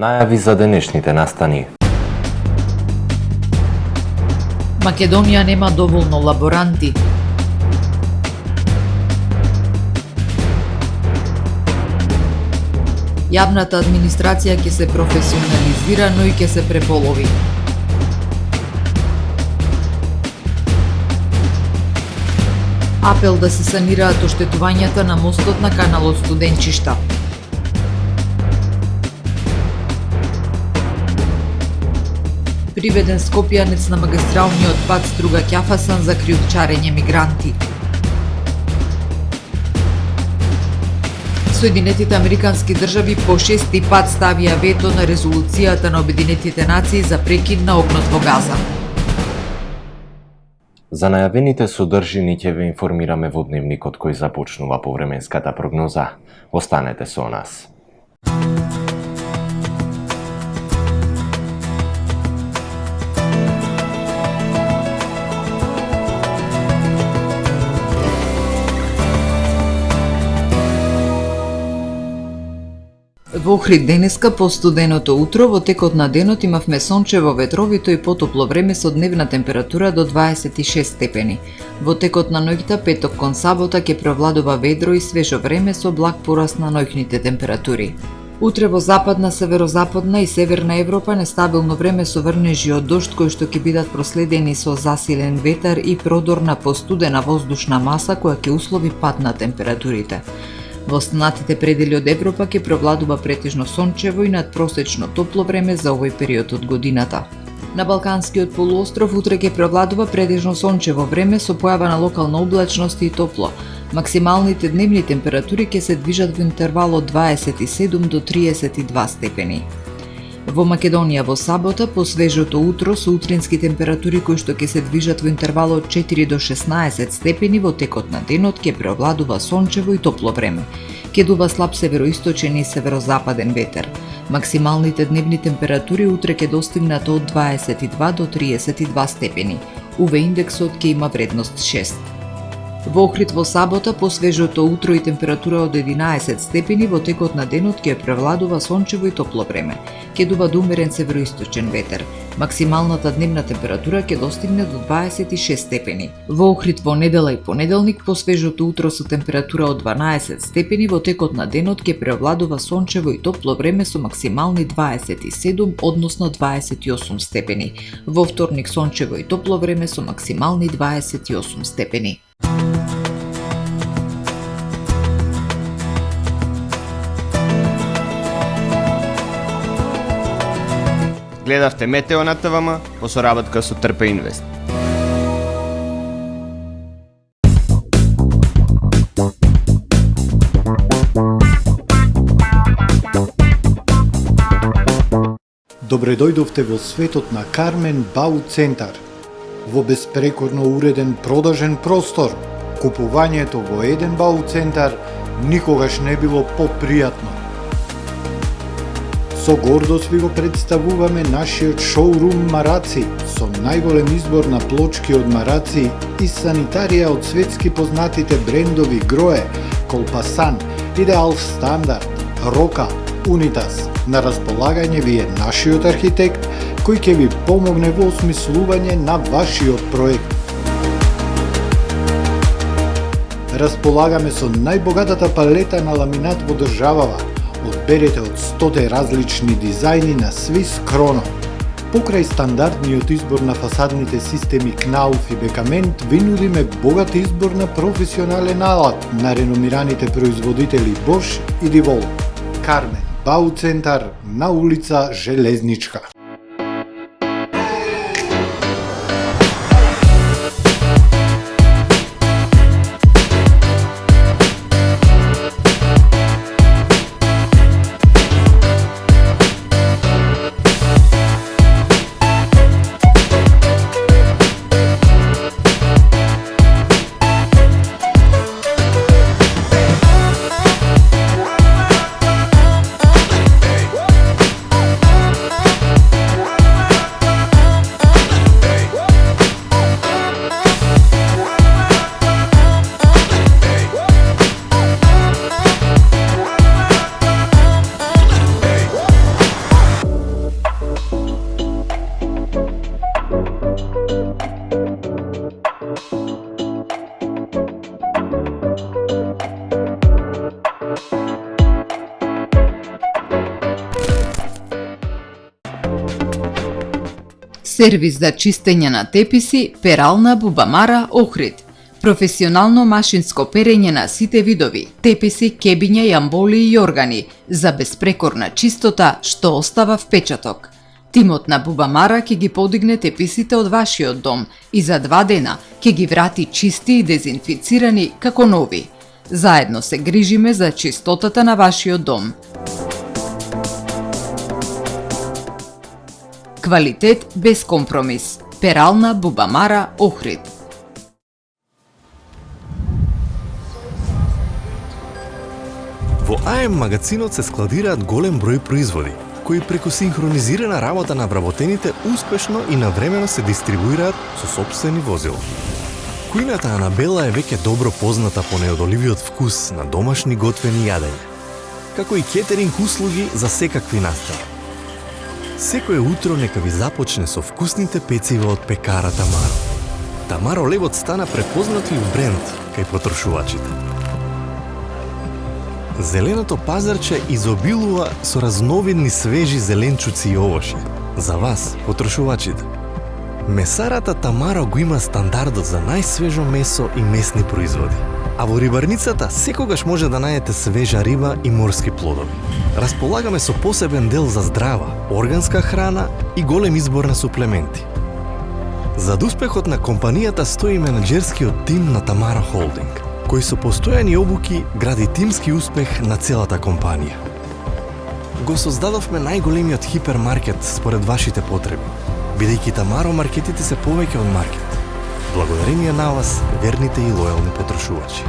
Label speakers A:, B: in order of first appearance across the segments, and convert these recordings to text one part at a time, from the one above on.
A: Најави за денешните настани.
B: Македонија нема доволно лаборанти. Јавната администрација ќе се професионализира, но и ќе се преполови. Апел да се санираат оштетувањата на мостот на каналот Студенчишта. Приведен скопјанец на магистралниот пат Струга-Ќафасан за кријумчарење мигранти. Соединетите американски држави по 6-ти пат ставија вето на резолуцијата на Обединетите нации за прекид на огнот во Газа.
A: За најавените содржини ќе ве информираме во дневникот кој започнува повременската прогноза. Останете со нас.
B: Во Охрид денеска по студеното утро, во текот на денот имавме сончево, ветровито и потопло време со дневна температура до 26 степени. Во текот на ноќта, петок кон сабота, ќе превладува ведро и свежо време со благ пораст на ноќните температури. Утре во западна, северозападна и северна Европа нестабилно време со врнежи од дожд кои што ќе бидат проследени со засилен ветар и продор на постудена воздушна маса која ќе услови пад на температурите. Во останатите предели од Европа ќе превладува претежно сончево и надпросечно топло време за овој период од годината. На Балканскиот полуостров утре ќе превладува претежно сончево време со појава на локална облачност и топло. Максималните дневни температури ќе се движат во интервал од 27 до 32 степени. Во Македонија во сабота, по свежото утро со утрински температури кои што ќе се движат во интервал од 4 до 16 степени, во текот на денот ќе преовладува сончево и топло време. Ќе дува слаб североисточен и северозападен ветер. Максималните дневни температури утре ќе достигнат од 22 до 32 степени. УВ индексот ќе има вредност 6. Во Охрид во сабота, по свежото утро и температура од 11 степени, во текот на денот ќе превладува сончево и топло време. Ќе дува умерен североисточен ветер. Максималната дневна температура ќе достигне до 26 степени. Во Охрид во недела и понеделник, по свежото утро со температура од 12 степени, во текот на денот ќе превладува сончево и топло време со максимални 27, односно 28 степени. Во вторник сончево и топло време со максимални 28 степени.
C: Гледавте Метео на ТВМ во соработка со Трпе Инвест.
D: Добре дојдовте во светот на Кармен Бау Центар. Во беспрекорно уреден продажен простор, купувањето во еден Бау Центар никогаш не било попријатно. Со гордост ви го представуваме нашиот шоурум Мараци, со најголем избор на плочки од мараци и санитарија од светски познатите брендови Грое, Колпасан, Идеал Стандард, Рока, Унитас. На располагање ви е нашиот архитект, кој ќе ви помогне во осмислување на вашиот проект. Располагаме со најбогатата палета на ламинат во државава. Одберете од 100 различни дизајни на Swiss Chrono. Покрај стандардниот избор на фасадните системи Knauf и Бекамент, ви нудиме богат избор на професионален алат на реномираните производители Bosch и DeWalt. Кармен Бау Центар на улица Железничка.
B: сервис за чистење на теписи, перална Бубамара Охрид, професионално машинско перење на сите видови, теписи, кебиња, јамболи и јоргани, за безпрекорна чистота што остава впечаток. Тимот на Бубамара ќе ги подигне теписите од вашиот дом и за 2 дена ќе ги врати чисти и дезинфицирани како нови. Заедно се грижиме за чистотата на вашиот дом. Квалитет без компромис. Перална Бубамара Охрид.
E: Во АМ магазинот се складираат голем број производи, кои преку синхронизирана работа на вработените успешно и навремено се дистрибуираат со сопствени возила. Кујната Анабела е веќе добро позната по неодоливиот вкус на домашни готвени јадења, како и кетеринг услуги за секакви настани. Секое утро нека ви започне со вкусните пецива од пекара Тамаро. Тамаро лебот стана препознатлив бренд кај потрошувачите. Зеленото пазарче изобилува со разновидни свежи зеленчуци и овошје. За вас, потрошувачите. Месарата Тамаро го има стандардот за најсвежо месо и месни производи. А во рибарницата секогаш може да најдете свежа риба и морски плодови. Располагаме со посебен дел за здрава, органска храна и голем избор на суплементи. Зад успехот на компанијата стои менаџерскиот тим на Тамаро Холдинг, кој со постојани обуки гради тимски успех на целата компанија. Го создадовме најголемиот хипермаркет според вашите потреби, бидејќи Тамаро маркетите се повеќе од маркет. Благодарение на вас, верните и лојални потрошувачи.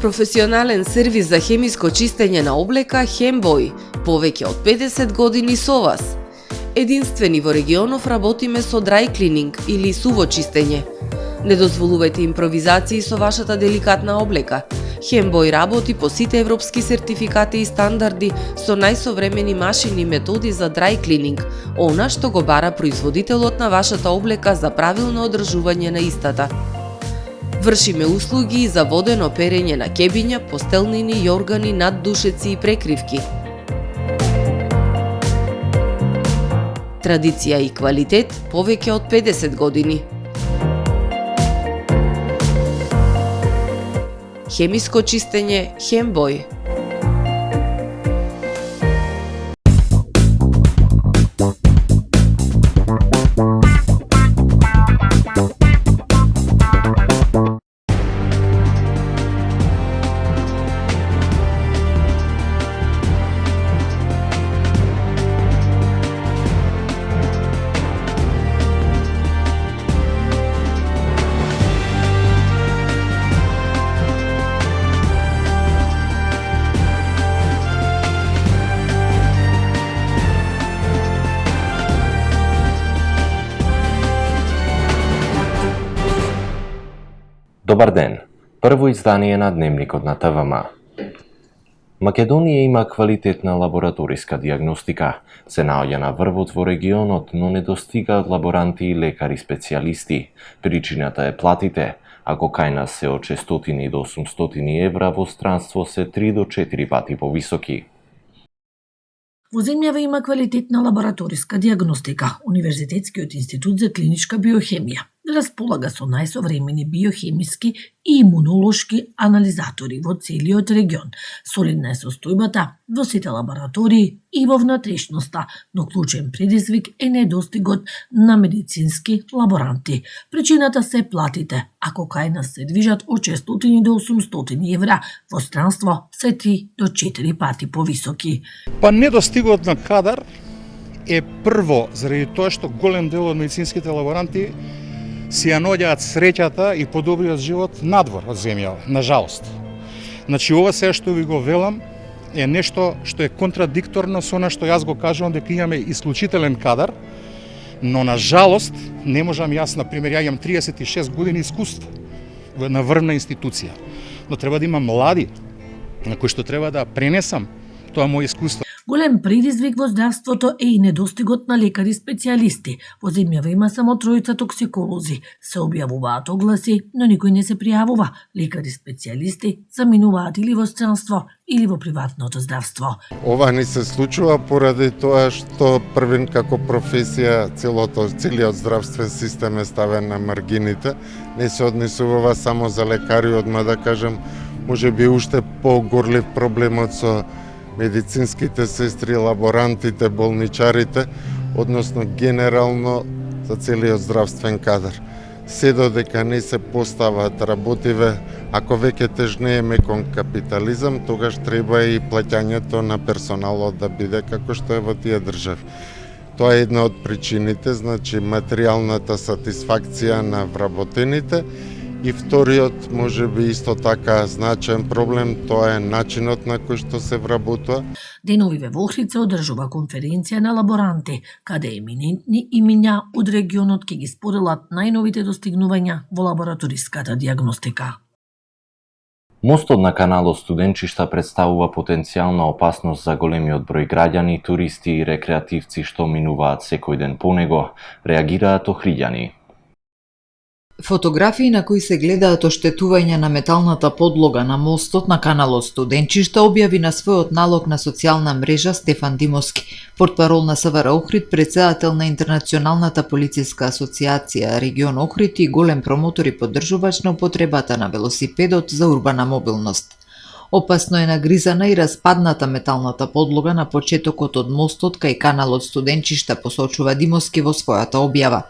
F: Професионален сервис за хемиско чистење на облека Хембој, повеќе од 50 години со вас. Единствени во регионов работиме со dry cleaning или суво чистење. Не дозволувајте импровизации со вашата деликатна облека. Хембој работи по сите европски сертификати и стандарди со најсовремени машини и методи за dry cleaning, она што го бара производителот на вашата облека за правилно одржување на истата. Вршиме услуги за водено перење на кебиња, постелнини, јоргани, наддушеци и прекривки. Традиција и квалитет повеќе од 50 години. Хемиско чистење Хембој.
A: Добар ден! Прво издание на Дневникот на ТВМ. Македонија има квалитетна лабораториска диагностика. Се наоѓа на врвот во регионот, но не достигаат лаборанти и лекари специјалисти. Причината е платите. Ако кај нас се од 600 до 800 евра, во странство се 3 до 4 пати повисоки.
G: Во земјава има квалитетна лабораториска диагностика. Универзитетскиот институт за клиничка биохемија располага со најсовремени биохемиски и имунолошки анализатори во целиот регион. Солидна е состојбата во сите лаборатории и во внатрешноста, но клучен предизвик е недостигот на медицински лаборанти. Причината се платите. Ако кај нас се движат од 600 до 800 евра, во странство се 3 до 4 пати повисоки.
D: Па недостигот на кадар е прво заради тоа што голем дел од медицинските лаборанти си ја наоѓаат среќата и подобриот живот надвор од земјава, нажалост. Значи ова се што ви го велам е нешто што е контрадикторно со она што јас го кажувам дека имаме исклучителен кадар, но на жалост не можам јас, на пример, ја имам 36 години искуство на врвна институција, но треба да имам млади на кои што треба да пренесам тоа моје искуство.
G: Голем предизвик во здравството е и недостигот на лекари специјалисти. Во земјава има само 3 токсиколози. Се објавуваат огласи, но никој не се пријавува. Лекари специјалисти заминуваат или во странство, или во приватното здравство.
H: Ова ни се случува поради тоа што првин како професија целиот здравствен систем е ставен на маргините. Не се однесува само за лекари, одма да кажем, може би уште погорлив проблемот со медицинските сестри, лаборантите, болничарите, односно генерално за целиот здравствен кадар. Се додека не се постават работиве, ако веќе тежнееме кон капитализам, тогаш треба и плаќањето на персоналот да биде како што е во тие држави. Тоа е една од причините, значи материјалната сатисфакција на вработените. И вториот, може би исто така значаен проблем, тоа е начинот на кој што се вработува.
G: Деновиве во Охрид се одржува конференција на лаборанти, каде еминентни имиња од регионот ќе ги споделат најновите достигнувања во лабораториската диагностика.
A: Мостот на каналот Студенчишта представува потенцијална опасност за големиот број граѓани, туристи и рекреативци што минуваат секој ден по него, реагираат охриѓани.
B: Фотографии на кои се гледаат оштетувања на металната подлога на мостот на каналот Студенчишта објави на својот налог на социјална мрежа Стефан Димовски, портпарол на СВР Охрид, претседател на Интернационалната полициска асоциација регион Охрид и голем промотор и поддржувач на употребата на велосипедот за урбана мобилност. Опасно е нагризана и распадната металната подлога на почетокот од мостот кај каналот Студенчишта, посочува Димовски во својата објава.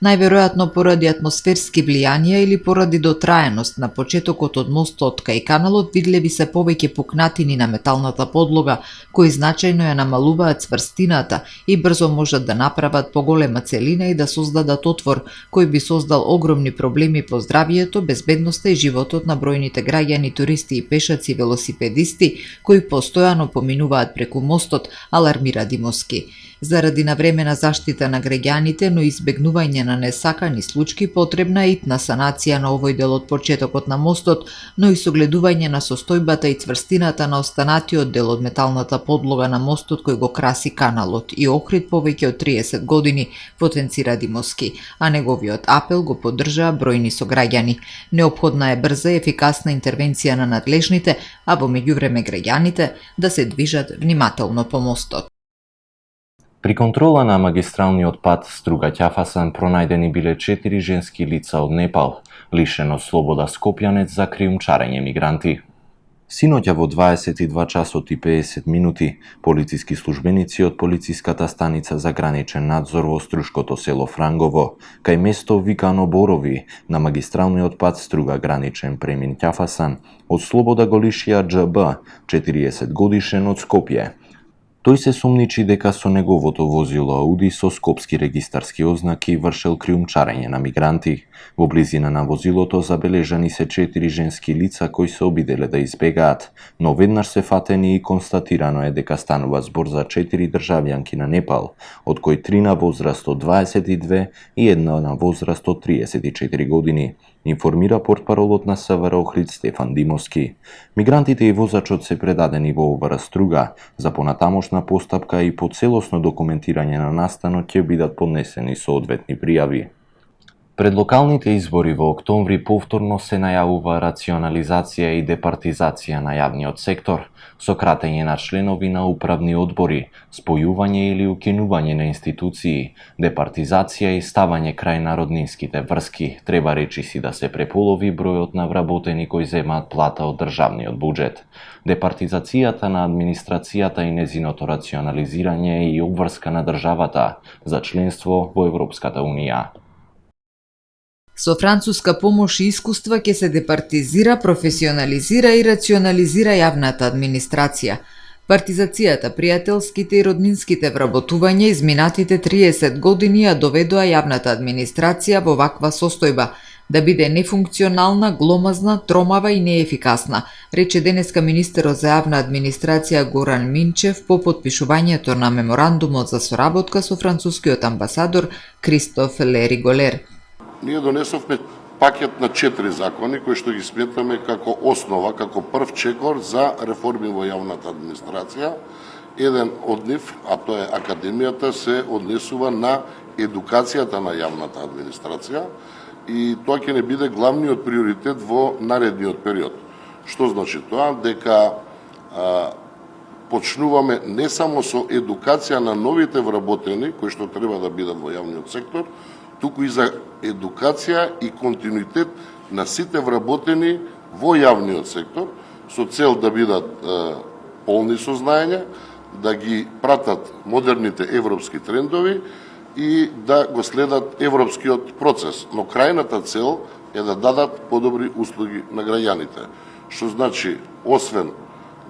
B: Најверојатно поради атмосферски влијанија или поради дотраеност на почетокот од мостот кај каналот видливи се повеќе пукнатини на металната подлога, кои значајно ја намалуваат цврстината и брзо можат да направат поголема целина и да создадат отвор, кој би создал огромни проблеми по здравието, безбедноста и животот на бројните граѓани, туристи и пешаци, велосипедисти, кои постојано поминуваат преку мостот, алармира Димовски. Заради навремена заштита на граѓаните, но избегнување на несакани случаи, потребна е итна санација на овој дел од почетокот на мостот, но и согледување на состојбата и цврстината на останатиот дел од металната подлога на мостот кој го краси каналот и Охрид повеќе од 30 години, потенцира Димовски, а неговиот апел го поддржаа бројни сограѓани. Неопходна е брза и ефикасна интервенција на надлежните, а во меѓувреме граѓаните да се движат внимателно по мостот.
A: При контрола на магистралниот пат Струга-Ќафасан пронајдени биле 4 женски лица од Непал, лишено слобода Скопјанец за криумчарење мигранти. Синоќа во 22 часот и 50 минути, полициски службеници од полициската станица за граничен надзор во струшкото село Франгово, кај место викано Борови, на магистралниот пат Струга граничен премин Ќафасан, од слобода го лишија ДЖБ, 40 годишен од Скопје. Тој се сумничи дека со неговото возило Ауди со скопски регистарски ознаки вршел криумчарење на мигранти. Во близина на возилото забележани се 4 женски лица кои се обиделе да избегаат, но веднаш се фатени и констатирано е дека станува збор за 4 државјанки на Непал, од кои 3 на возраст од 22 и една на возраст од 34 години, информира портпаролот на СВР Охрид Стефан Димовски. Мигрантите и возачот се предадени во ОВР Струга за понатамошна постапка и по целосно документирање на настанот ќе бидат поднесени соодветни пријави. Пред локалните избори во октомври повторно се најавува рационализација и департизација на јавниот сектор, сократење на членови на управни одбори, спојување или укинување на институции, департизација и ставање крај на роднинските врски. Треба речиси да се преполови бројот на вработени кои земаат плата од државниот буџет. Департизацијата на администрацијата и незиното рационализирање и обврска на државата за членство во Европската Унија.
B: Со француска помош и искуства ќе се департизира, професионализира и рационализира јавната администрација. Партизацијата, пријателските и роднинските вработувања изминатите 30 години ја доведоа јавната администрација во ваква состојба, да биде нефункционална, гломазна, тромава и неефикасна, рече денеска министерот за јавна администрација Горан Минчев по потпишувањето на меморандумот за соработка со францускиот амбасадор Кристоф Лери Голер.
I: Ние донесовме пакет на 4 закони кои што ги сметаме како основа, како прв чекор за реформи во јавната администрација. Еден од нив, а тоа е Академијата, се однесува на едукацијата на јавната администрација и тоа ќе не биде главниот приоритет во наредниот период. Што значи тоа? Дека почнуваме не само со едукација на новите вработени, кои што треба да бидат во јавниот сектор, туку и за едукација и континуитет на сите вработени во јавниот сектор, со цел да бидат полни со знаење, да ги пратат модерните европски трендови и да го следат европскиот процес. Но крајната цел е да дадат подобри услуги на граѓаните. Што значи, освен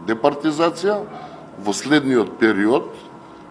I: департизација, во следниот период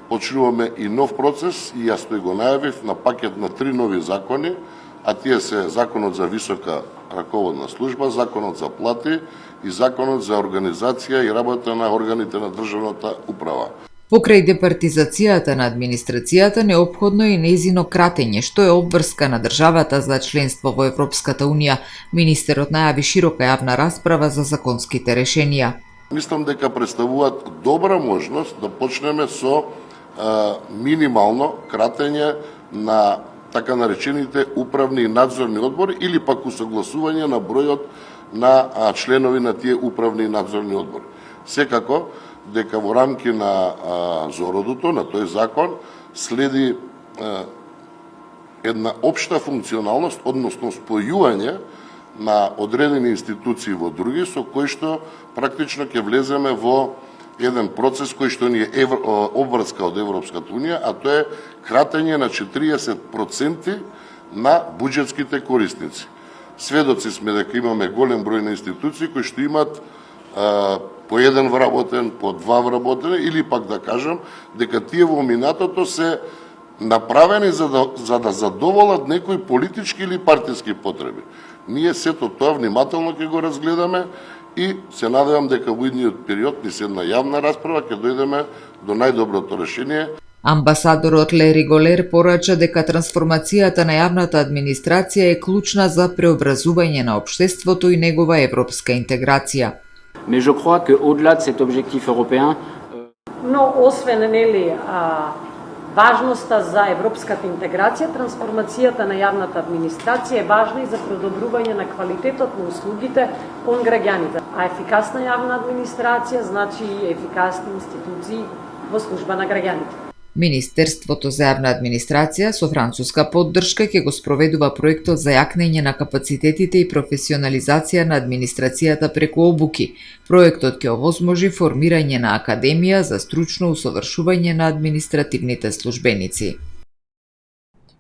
I: почнуваме и нов процес, и јас тој го најавив на пакет на 3 нови закони, а тие се Законот за висока раководна служба, Законот за плати и Законот за организација и работа на органите на државната управа.
B: Покрај департизацијата на администрацијата, неопходно е нејзино кратење, што е обврска на државата за членство во Европската Унија. Министерот најави широка јавна расправа за законските решенија.
I: Мислам дека представуваат добра можност да почнеме со минимално кратење на така наречените управни и надзорни одбори или пак усогласување на бројот на членови на тие управни и надзорни одбори. Секако, дека во рамки на зородото, на тој закон, следи една општа функционалност, односно спојување на одредени институции во други, со кои што практично ќе влеземе во еден процес кој што ни е обврска од Европската Унија, а тоа е кратење на 40% на буџетските корисници. Сведоци сме дека имаме голем број на институции кои што имат по еден вработен, по 2 вработени, или пак да кажам дека тие во минатото се направени за да задоволат некои политички или партиски потреби. Ние сето тоа внимателно ќе го разгледаме и се надевам дека во идниот период ни се една јавна расправа ќе дојдеме до најдоброто решение.
B: Амбасадорот Лери Голер порача дека трансформацијата на јавната администрација е клучна за преобразување на општеството и негова европска интеграција.
J: Mais je crois qu'au-delà de cet objectif européen,
K: но освен важноста за европската интеграција, трансформацијата на јавната администрација е важна и за подобрување на квалитетот на услугите кон граѓаните. А ефикасна јавна администрација значи и ефикасни институции во служба на граѓаните.
B: Министерството за јавна администрација со француска поддршка ќе го спроведува проектот за јакнење на капацитетите и професионализација на администрацијата преку обуки. Проектот ќе овозможи формирање на академија за стручно усовршување на административните службеници.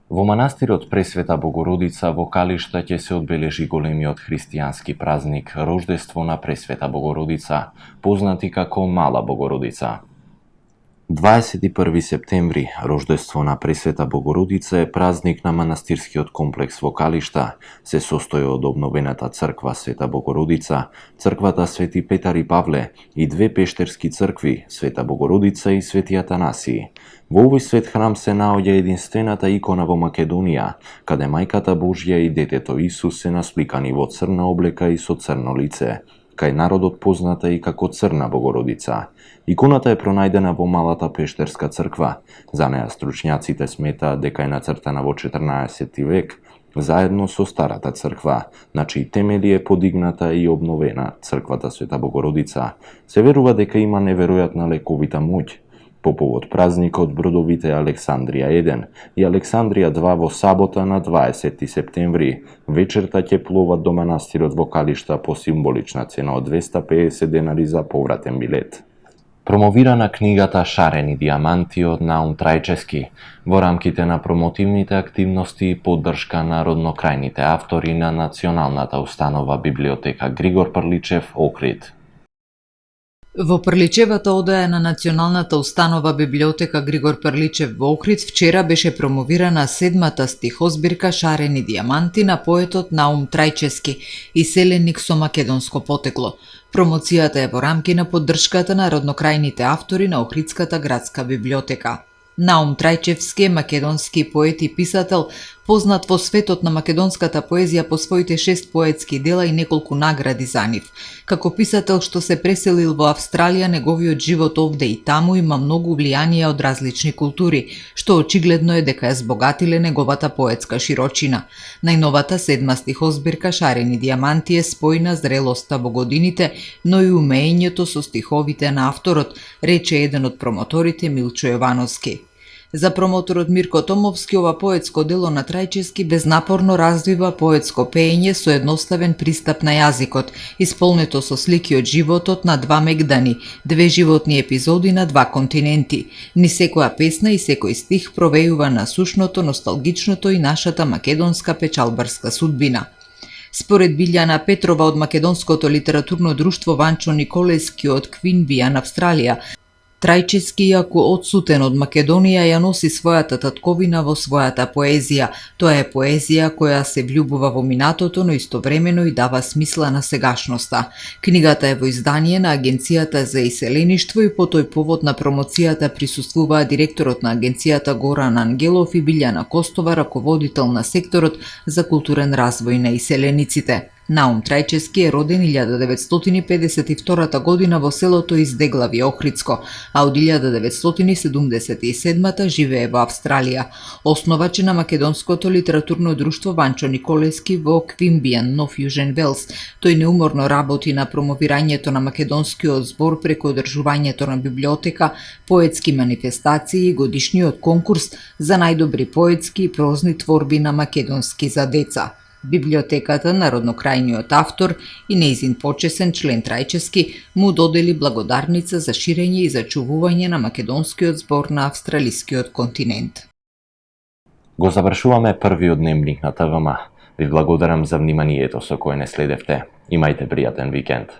A: Во манастирот Пресвета Богородица во Калишта ќе се одбележи големиот христијански празник Рождество на Пресвета Богородица, познати како Мала Богородица. 21 септември, Рождество на Пресвета Богородица е празник на манастирскиот комплекс во Калишта. Се состои од обновената црква Света Богородица, црквата Свети Петар и Павле и 2 пештерски цркви, Света Богородица и Свети Атанасиј. Во овој свет храм се наоѓа единствената икона во Македонија, каде Мајката Божја и детето Исус се насликани во црна облека и со црно лице. Кај народот позната и како Црна Богородица. Иконата е пронајдена во Малата пештерска црква. За неа стручњаците сметаат дека е нацртана во 14 век, заедно со Старата црква, на чии темели е подигната и обновена црквата Света Богородица. Се верува дека има неверојатна лековита моќ. По повод празникот бродовите Александрија 1 и Александрија 2 во сабота на 20 септември вечерта ќе пловат до манастирот во Калишта по символична цена од 250 денари за повратен билет. Промовирана книгата Шарени диаманти од Наум Трајчески во рамките на промотивните активности и поддршка на роднокрајните автори на Националната установа библиотека Григор Прличев Охрид.
B: Во Прличевата одаја на Националната установа библиотека Григор Прличев во Охрид вчера беше промовирана 7-та стихозбирка Шарени диаманти на поетот Наум Трајчески, иселеник со македонско потекло. Промоцијата е во рамки на поддршката на роднокрајните автори на Охридската градска библиотека. Наум Трајчевски е македонски поет и писател, Познат во светот на македонската поезија по своите 6 поетски дела и неколку награди за нив. Како писател што се преселил во Австралија, неговиот живот овде и таму има многу влијанија од различни култури, што очигледно е дека ја збогатиле неговата поетска широчина. Најновата 7 стихозбирка Шарени дијаманти е спојна зрелоста во годините, но и умеењето со стиховите на авторот, рече еден од промоторите Милчо Јовановски. За промоторот Мирко Томовски ова поетско дело на Трајчевски безнапорно развива поетско пеење со едноставен пристап на јазикот, исполнето со слики од животот на два мегдани, две животни епизоди на два континенти. Ни секоја песна и секој стих провејува на сушното, носталгичното и нашата македонска печалбарска судбина. Според Билјана Петрова од Македонското литературно друштво Ванчо Николески од Квинбијан, Австралија, Трајчевски, иако одсутен од Македонија, ја носи својата татковина во својата поезија. Тоа е поезија која се влюбува во минатото, но истовремено и дава смисла на сегашноста. Книгата е во издание на Агенцијата за иселеништво и по тој повод на промоцијата присуствуваа директорот на Агенцијата Горан Ангелов и Билјана Костова, раководител на секторот за културен развој на иселениците. Наум Трајчевски е роден 1952 година во селото Издеглави, Охридско, а од 1977 живее во Австралија. Основач е на Македонското литературно друштво Ванчо Николески во Квинбијан, Нов Јужен Велс. Тој неуморно работи на промовирањето на македонскиот збор преку одржувањето на библиотека, поетски манифестации и годишниот конкурс за најдобри поетски и прозни творби на македонски за деца. Библиотеката, народнокрајниот автор и нејзин почесен член Трајчевски му додели благодарница за ширење и зачувување на македонскиот збор на австралискиот континент.
A: Го завршуваме првиот дневник на ТВМ. Ви благодарам за вниманието со кое не следевте. Имајте пријатен викенд.